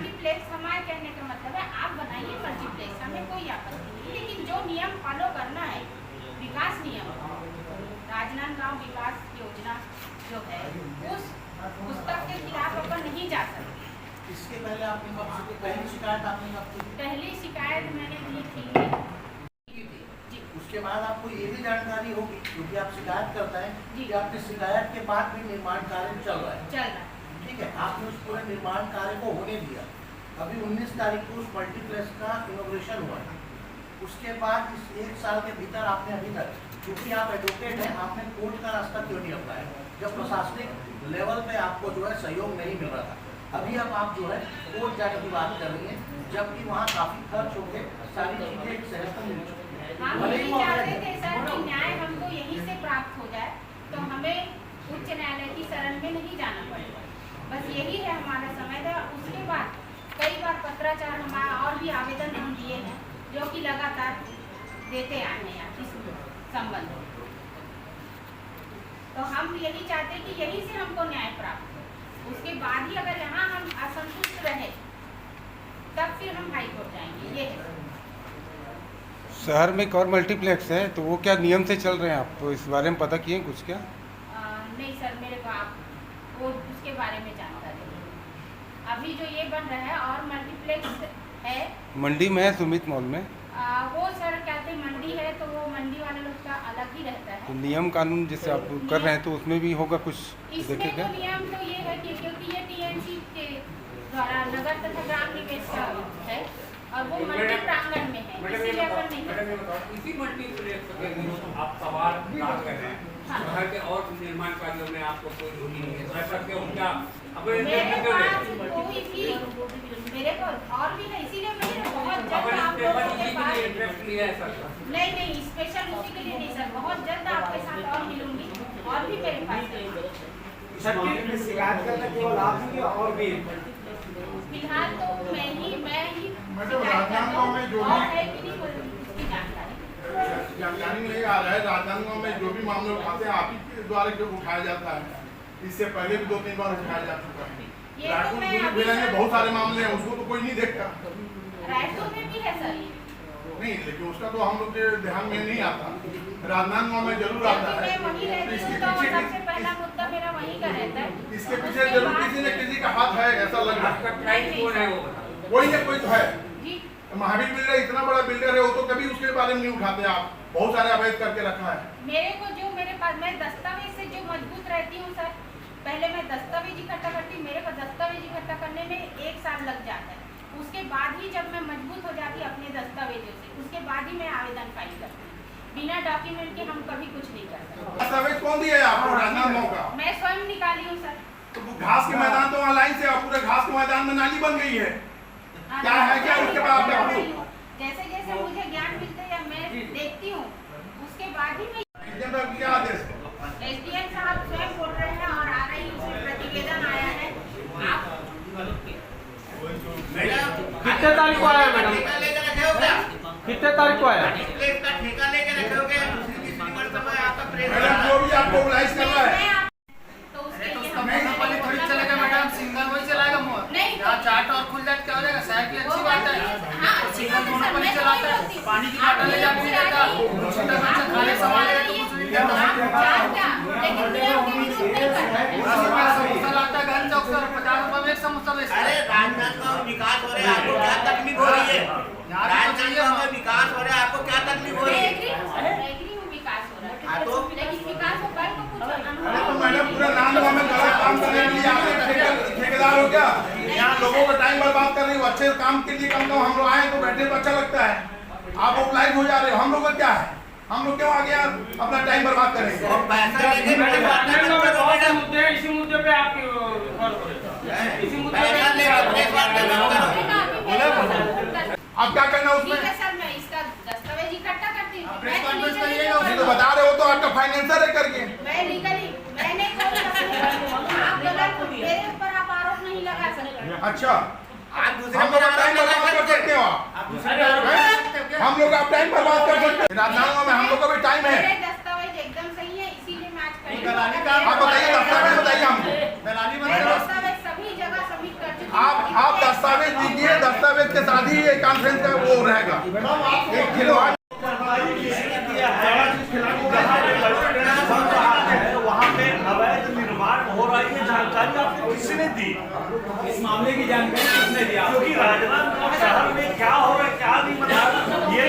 Multiplex, हमारे कहने का मतलब है आप बनाइए मल्टीप्लेक्स, हमें कोई आपत्ति नहीं, लेकिन जो नियम फॉलो करना है, विकास नियम, राजनांदगांव विकास योजना जो है उस पुस्तक के खिलाफ अपन नहीं जा सकते। इसके पहले आपने पहली शिकायत आपने पहली शिकायत मैंने दी थी जी। उसके बाद आपको ये भी जानकारी होगी क्योंकि आप शिकायत करते हैं जी। कि आपकी शिकायत के बाद भी निर्माण कार्य चल रहा है, ठीक है। आपने उस पूरे निर्माण कार्य को होने दिया। अभी 19 तारीख को उस मल्टीप्लेक्स का इनॉग्रेशन हुआ है। उसके बाद इस 1 साल के भीतर आपने अभी तक, क्योंकि आप एडवोकेट हैं, आपने कोर्ट का रास्ता क्यों नहीं अपनाया जब प्रशासनिक लेवल पे आपको जो है सहयोग नहीं मिल रहा था। अभी अब आप जो है कोर्ट जाने की बात कर रही हैं, जबकि वहाँ काफी खर्च हो गए, सारी चीजें एक शहर को मिल चुकी है। हम यही चाहते थे सर कि न्याय हमको यहीं से प्राप्त हो जाए, तो हमें उच्च न्यायालय की शरण में नहीं जाना पड़ेगा, बस यही है हमारा समय था। उसके बाद कई बार पत्राचार हमारा और भी आवेदन हम दिए हैं जो कि लगातार देते आए हैं इस संबंध में। तो हम यही चाहते हैं कि यहीं से हमको न्याय प्राप्त हो, उसके बाद ही अगर यहाँ हम असंतुष्ट रहे तब फिर हम हाई कोर्ट जाएंगे। ये है शहर में एक और मल्टीप्लेक्स है, तो वो क्या नियम से चल रहे हैं? आप तो इस बारे में पता किए कुछ क्या? नहीं सर, मेरे को आप वो उसके बारे में जानकारी नहीं। अभी जो ये बन रहा है और मल्टीप्लेक्स है मंडी में है, सुमित मॉल में। वो सर कहते मंडी है, तो वो मंडी वाले लोग का अलग ही रहता है। तो नियम कानून जैसे आप कर रहे हैं तो उसमें भी होगा कुछ इसमें देखेगा? तो नियम तो ये है कि क्योंकि ये टीएनसी के द्वारा नगर तथा ग्राम निवेश का है और वो मंडी प्रांगण में है, इसीलिए अपन नहीं कर सकते। इसी मल्टीप्लेक्स के आप सवाल डाल रहे हैं, शहर के और निर्माण कार्यों में आपको कोई रुचि नहीं है, ऐसा क्यों? क्या मेरे पास कोई भी, मेरे को और भी है, इसीलिए मैंने बहुत जल्द आप लोगों के पास नहीं स्पेशल उसी के लिए नहीं सर, बहुत जल्द आपके साथ और मिलूंगी। और भी मेरे पास है शिकायत करना केवल आप ही और भी फिलहाल तो मैं ही राजनांदगांव में जो भी है कि नहीं उसकी जानकारी नहीं आ रहा है। राजनांदगांव में जो भी मामले उठाते हैं आप ही के द्वारा जो उठाया जाता है, इससे पहले भी 2-3 बार उठाया जा चुका है। रायपुर जिले में बहुत सारे मामले हैं, उसको तो कोई नहीं देखता। रायपुर में भी है सर नहीं, लेकिन उसका तो हम लोग के ध्यान में नहीं आता। राजनांदगांव में जरूर आता है। सबसे पहला मुद्दा मेरा वहीं का रहता है। इसके पीछे जरूर किसी न किसी का हाथ है, ऐसा लग रहा है। कोई न कोई तो है। महावीर बिल्डर इतना बड़ा बिल्डर है, वो तो कभी उसके बारे में नहीं उठाते। आप बहुत सारे अवैध करके रखा है। मेरे को जो मेरे पास, मैं दस्तावेज से जो मजबूत रहती हूँ सर, पहले मैं दस्तावेज इकट्ठा करती, मेरे को दस्तावेज इकट्ठा करने में 1 साल लग जाता है। उसके बाद ही जब मैं मजबूत हो जाती अपने दस्तावेजों से, उसके बाद ही मैं आवेदन फाइल करती। बिना डॉक्यूमेंट के हम कभी कुछ नहीं कर सकते। दस्तावेज कौन दिया है आपको? राजनांदगांव का मैं स्वयं निकाली हूँ सर। तो घास के मैदान तो वहाँ लाइन से पूरे घास के मैदान में नाली बन गई है। क्या है क्या उसके बाद जैसे जैसे मुझे ज्ञान मिलता है या मैं देखती हूँ, उसके बाद ही मैं क्या आदेश? एसडीएम साहब स्वयं बोल रहे हैं और आ रही उसमें प्रतिवेदन आया है। आप कितने तारीख को आया मैडम? कितने तारीख को आया? मैडम जो भी आपको मोबिलाइज कर रहा है, तो उसके लिए थोड़ी चलेगा मैडम, सिंगल वही चलाएगा मोर। नहीं, चाट और खुल जाट क्या हो जाएगा? शहर की अच्छी बात है। हाँ, अच्छी बात है सर, मैं चलाता है, पानी की बोतल ले जाके नहीं देता, छोटा बच्चा खाने सामान ले तो कुछ नहीं देता। लेकिन नियम के विरुद्ध नहीं करना है। समोसा लाता है गंज चौक से, 50 रुपए में एक समोसा बेचता है। अरे राजनांदगांव विकास हो रहा है, आपको क्या तकलीफ हो रही है? राजनांदगांव में विकास हो रहा है, आपको क्या तकलीफ हो रही है? एग्री हूँ विकास हो रहा है, लेकिन विकास हो कल को कुछ अरे तो मैडम पूरा नांदगांव में गलत काम करने के लिए आपने ठेकेदार हो क्या? यहाँ लोगों का टाइम बर्बाद कर रही हो। अच्छे काम के लिए कम कम हम लोग आए तो बैठे तो अच्छा लगता है। आप मोबिलाइज हो जा रहे हो, हम लोग का क्या है? हम लोग क्यों आगे अपना टाइम बर्बाद करेंगे? और पैसा लेके मैडम इसी मुद्दे पे आप इसी मुद्दे आप क्या करना उसमें? ठीक है सर, मैं इसका दस्तावेज इकट्ठा करती हूँ। ये तो बता रहे हो तो आपका फाइनेंसर है करके। मैं लीगली मैंने आप गलत, मेरे ऊपर आप आरोप नहीं लगा सकते। अच्छा, आप दूसरे हम लोग टाइम बर्बाद कर सकते हो? हम लोग आप टाइम बर्बाद कर सकते हैं? राजनांदगांव में हम लोग का भी टाइम है। मेरे दस्तावेज एकदम सही है, इसीलिए मैं आज खड़ी हूँ। आप बताइए, दस्तावेज बताइए हमको। मैं दस्तावेज सभी जगह सबमिट कर चुकी हूँ। आप दस्तावेज ही ये कॉन्फ्रेंस का वो रहेगा। एक खिलवाड़ वहाँ पे अवैध निर्माण हो रहा है, ये जानकारी आपको किसने दी? इस मामले की जानकारी किसने दिया? क्योंकि राजनांदगांव शहर में क्या हो रहा है क्या नहीं, मतलब ये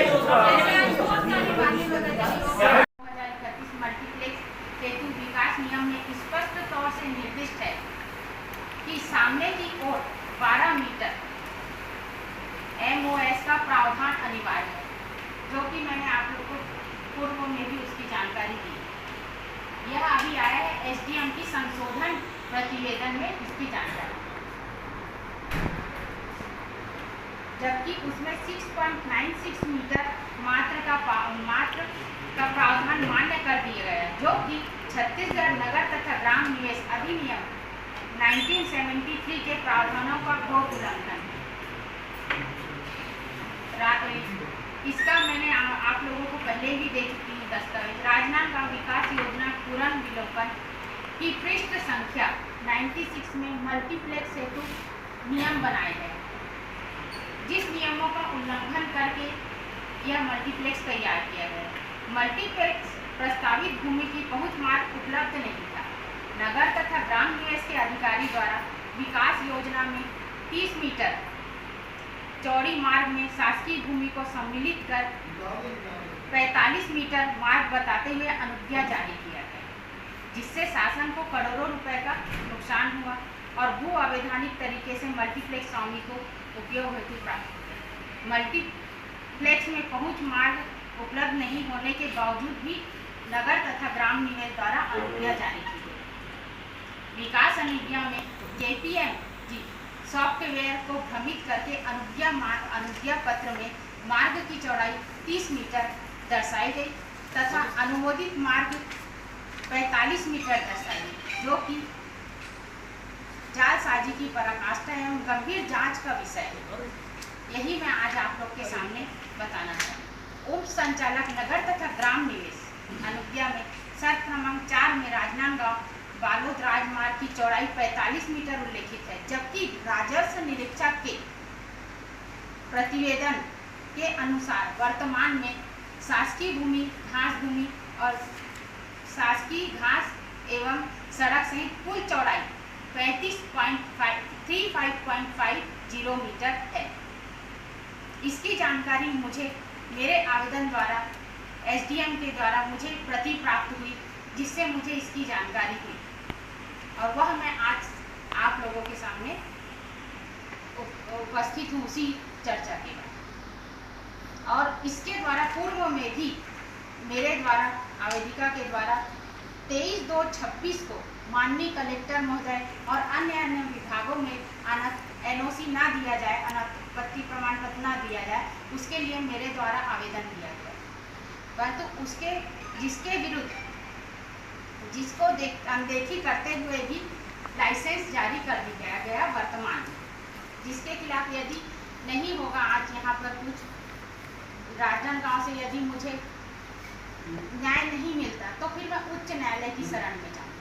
मल्टीप्लेक्स हेतु विकास नियम में स्पष्ट तौर से निर्दिष्ट है कि सामने की ओर 12 मीटर MOS का प्रावधान अनिवार्य है, जो कि मैंने आप लोगों को पूर्व में भी उसकी जानकारी दी। यह अभी आया है SDM की संशोधन प्रतिवेदन में इसकी जानकारी, जबकि उसमें 6.96 मीटर मात्र का प्रावधान मान्य कर दिया गया, जो कि छत्तीसगढ़ नगर तथा ग्राम निवेश अधिनियम 1973 के प्रावधानों का घोर उल्लंघन है। इसका मैंने आप लोगों को पहले ही दे चुकी हूँ दस्तावेज। राजनांदगांव विकास योजना पुनर्विलोकन की पृष्ठ संख्या 96 में मल्टीप्लेक्स हेतु नियम बनाए गए, जिस नियमों का उल्लंघन करके यह मल्टीप्लेक्स तैयार किया गया। मल्टीप्लेक्स प्रस्तावित भूमि की पहुंच मार्ग उपलब्ध नहीं था। नगर तथा ग्राम निवेश के अधिकारी द्वारा विकास योजना में 30 मीटर चौड़ी मार्ग में शासकीय भूमि को सम्मिलित कर 45 मीटर मार्ग बताते हुए अनुज्ञा जारी किया गया, जिससे शासन को करोड़ों रुपए का नुकसान हुआ और भू अवैधानिक तरीके से मल्टीप्लेक्स स्वामी को उपयोग हेतु प्राप्त हुआ। मल्टीप्लेक्स में पहुंच मार्ग उपलब्ध नहीं होने के बावजूद भी नगर तथा ग्राम निवेश द्वारा अनुज्ञा जारी की गई। विकास अनुज्ञा में JPM सॉफ्टवेयर को भ्रमित करके अनुज्ञा पत्र में मार्ग की चौड़ाई 30 मीटर दर्शाई गई तथा अनुमोदित मार्ग 45 मीटर दर्शाई गई, जो कि जालसाजी की पराकाष्ठा एवं गंभीर जांच का विषय है। यही मैं आज आप लोग के सामने बताना चाहूँ। उप संचालक नगर तथा ग्राम निवेश अनुज्ञा में शर्त क्रमांक 4 में राजनांदगांव बालोद राजमार्ग की चौड़ाई 45 मीटर उल्लेखित है, जबकि राजस्व निरीक्षक के प्रतिवेदन के अनुसार वर्तमान में शासकीय भूमि, घास भूमि और शासकीय घास एवं सड़क सहित कुल चौड़ाई 35.50 मीटर है। इसकी जानकारी मुझे मेरे आवेदन द्वारा SDM के द्वारा मुझे प्रति प्राप्त हुई, जिससे मुझे इसकी जानकारी हुई और वह मैं आज आप लोगों के सामने उपस्थित हूँ उसी चर्चा के बाद। और इसके द्वारा पूर्व में भी मेरे द्वारा आवेदिका के द्वारा 23/2/26 को माननीय कलेक्टर महोदय और अन्य विभागों में NOC ना दिया जाए, अनापत्ति प्रमाण पत्र ना दिया जाए, उसके लिए मेरे द्वारा आवेदन दिया गया, परंतु उसके जिसके विरुद्ध जिसको अनदेखी करते हुए भी लाइसेंस जारी कर दिया गया वर्तमान में, जिसके खिलाफ यदि नहीं होगा आज यहाँ पर कुछ राजनांदगांव से यदि मुझे न्याय नहीं मिलता तो फिर मैं उच्च न्यायालय की शरण में जाऊँ।